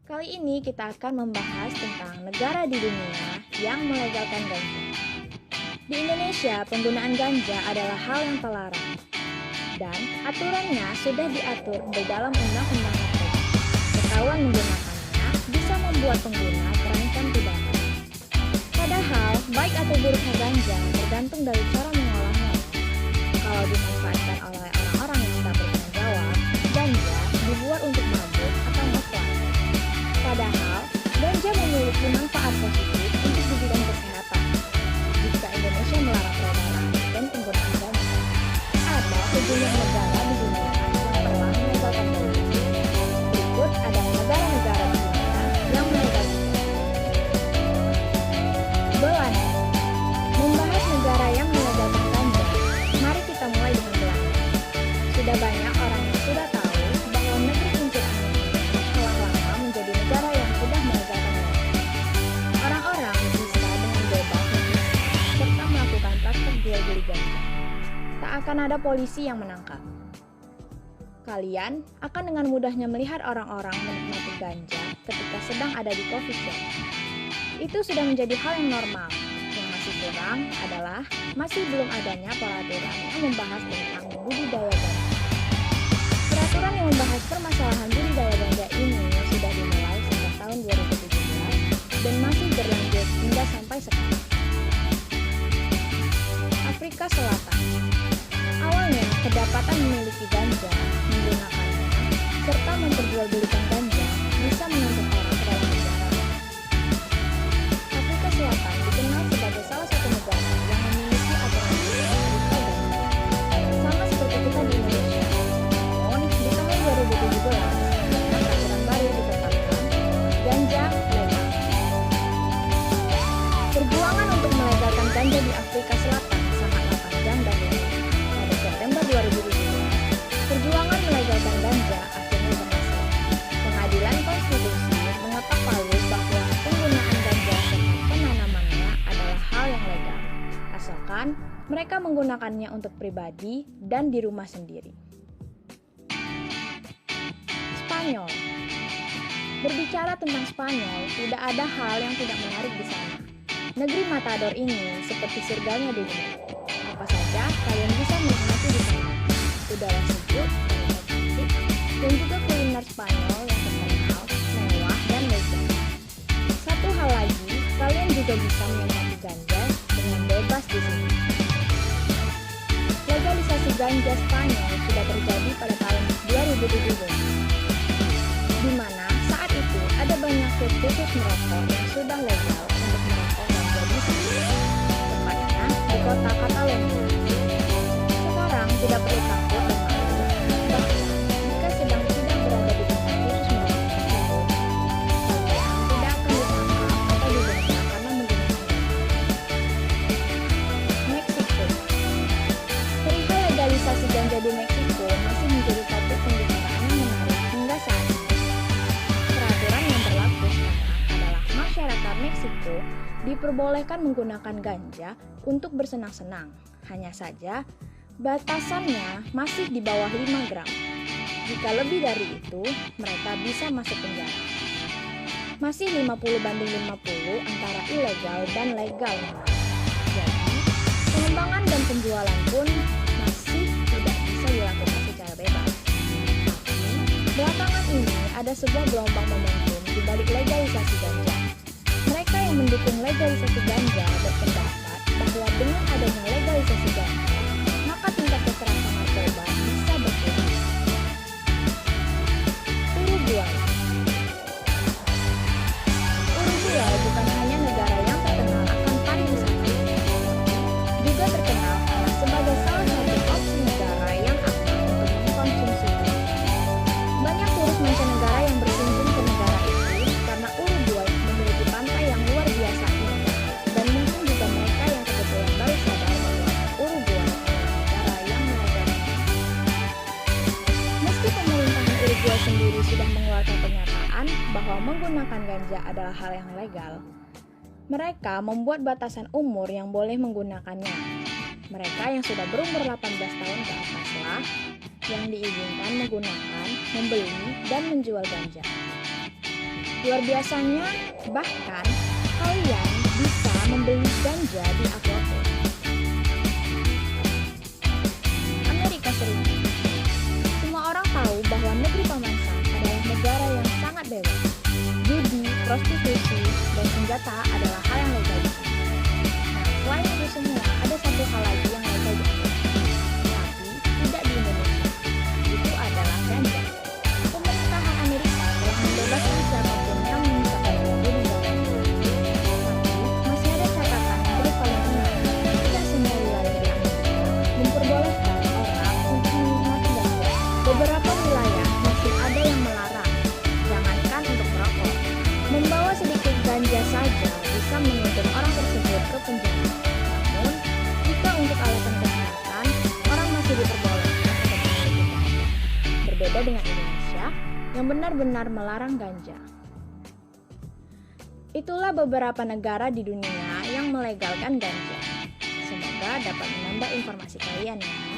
Kali ini kita akan membahas tentang negara di dunia yang melegalkan ganja. Di Indonesia, penggunaan ganja adalah hal yang terlarang dan aturannya sudah diatur di dalam Undang-Undang Narkoba. Ketahuan menggunakannya bisa membuat pengguna terancam pidana. Padahal, baik atau buruknya ganja tergantung dari cara mengolahnya. Kalau dimanfaatkan oleh orang-orang yang tidak bertanggung jawab, ganja dibuat untuk mabuk atau ngefly. Padahal, ganja memiliki manfaat positif untuk di bidang kesehatan. Jika Indonesia melarang peredaran dan penggunaan ganja, ada sejumlah negara di dunia yang telah melegalkan ganja. Berikut adalah negara-negara di dunia yang melegalkan ganja. Belanda. Membahas negara yang melegalkan ganja, mari kita mulai dengan Belanda. Sudah banyak orang yang sudah tahu bahwa negeri kincir angin ini telah lama menjadi negara yang sudah melegalkan ganja. Orang-orang bisa dengan bebas memiliki serta melakukan praktek jual beli ganja. Tak akan ada polisi yang menangkap. Kalian akan dengan mudahnya melihat orang-orang menikmati ganja ketika sedang ada di coffee shop. Itu sudah menjadi hal yang normal. Yang masih kurang adalah masih belum adanya peraturan yang membahas tentang budidaya ganja. Peraturan yang membahas permasalahan budidaya ganja ini sudah dimulai sejak tahun 2017 dan masih berlanjut hingga sampai sekarang. Afrika Selatan. Awalnya, kedapatan memiliki ganja, menggunakannya, serta memperjualbelikan ganja bisa menuntut orang ke dalam penjara. Afrika Selatan dikenal sebagai salah satu negara yang memiliki aturan legal ganja. Sama seperti kita di Indonesia. Namun, di tahun 2017, dengan aturan baru ditetapkan, ganja legal. Perjuangan untuk melegalkan ganja di Afrika Selatan sangatlah panjang dan rumit. Pada September 2017, perjuangan melegalkan ganja akhirnya berhasil. Pengadilan Konstitusi mengetok palu bahwa penggunaan ganja serta penanamannya adalah hal yang legal, asalkan mereka menggunakannya untuk pribadi dan di rumah sendiri. Spanyol. Berbicara tentang Spanyol, tidak ada hal yang tidak menarik di sana. Negeri Matador ini seperti surganya di dunia. Apa saja kalian bisa menikmati di sana. Udara sejuk, pantai cantik, dan juga kuliner Spanyol yang terkenal, mewah, dan lezat. Satu hal lagi, kalian juga bisa menikmati ganja dengan bebas di sini. Legalisasi ganja Spanyol sudah terjadi pada tahun 2017, di mana saat itu ada banyak klub khusus merokok yang sudah legal untuk merokok ganja di sini, tepatnya di kota Catalonia. Sekarang tidak perlu takut dan malu bahwa jika sedang tidak berada di tempat khusus merokok tersebut, kalian tidak akan ditangkap atau didenda karena menggunakan ganja. Meksiko. Perihal legalisasi ganja di Meksiko masih menjadi topik pembicaraan yang menarik hingga saat ini. Peraturan yang berlaku sekarang adalah masyarakat Meksiko diperbolehkan menggunakan ganja untuk bersenang-senang. Hanya saja, batasannya masih di bawah 5 gram. Jika lebih dari itu, mereka bisa masuk penjara. Masih 50-50 antara ilegal dan legal. Jadi, pengembangan dan penjualan pun masih tidak bisa dilakukan secara bebas. Tapi, belakangan ini ada sebuah gelombang momentum di balik legalisasi ganja. Mereka yang mendukung legalisasi ganja berpendapat bahwa dengan adanya legalisasi ganja, maka tingkat kekerasan narkoba bisa berkurang. Uruguay. Uruguay bukan hanya negara yang terkenal akan pariwisata, juga terkenal karena sebagai salah satu opsi negara yang aman untuk mengkonsumsi ganja. Banyak turis mancanegara yang berkunjung ke negara itu karena Uruguay memiliki pantai yang luar biasa indah, dan mungkin juga mereka yang kebetulan baru sadar bahwa Uruguay adalah negara yang melegalkan ganja. Meski pemerintahan Uruguay sendiri sudah mengeluarkan pernyataan bahwa menggunakan ganja adalah hal yang legal, mereka membuat batasan umur yang boleh menggunakannya. Mereka yang sudah berumur 18 tahun ke ataslah yang diizinkan menggunakan, membeli, dan menjual ganja. Luar biasanya, bahkan kalian bisa membeli ganja di apotek. Amerika Serikat. Semua orang tahu bahwa negeri Paman Sam adalah negara yang sangat bebas. Judi, prostitusi, dan senjata adalah hal yang legal di sana. Nah, selain itu semua, ada satu hal lagi yang legal di Amerika, tapi tidak di Indonesia. Itu adalah ganja. Pemerintahan Amerika telah membebaskan siapapun yang menyisakan ganja di dalamnya. Tapi masih ada catatan yang paling penting. Tidak semua wilayah di Amerika memperbolehkan orang untuk menikmati ganja. Beberapa wilayah masih ada yang melarang. Jangankan untuk merokok, membawa sedikit ganja saja bisa menuntut orang tersebut ke penjara. Namun, jika untuk alasan kesehatan, orang masih diperbolehkan untuk memiliki ganja. Berbeda dengan Indonesia, yang benar-benar melarang ganja. Itulah beberapa negara di dunia yang melegalkan ganja. Semoga dapat menambah informasi kalian ya.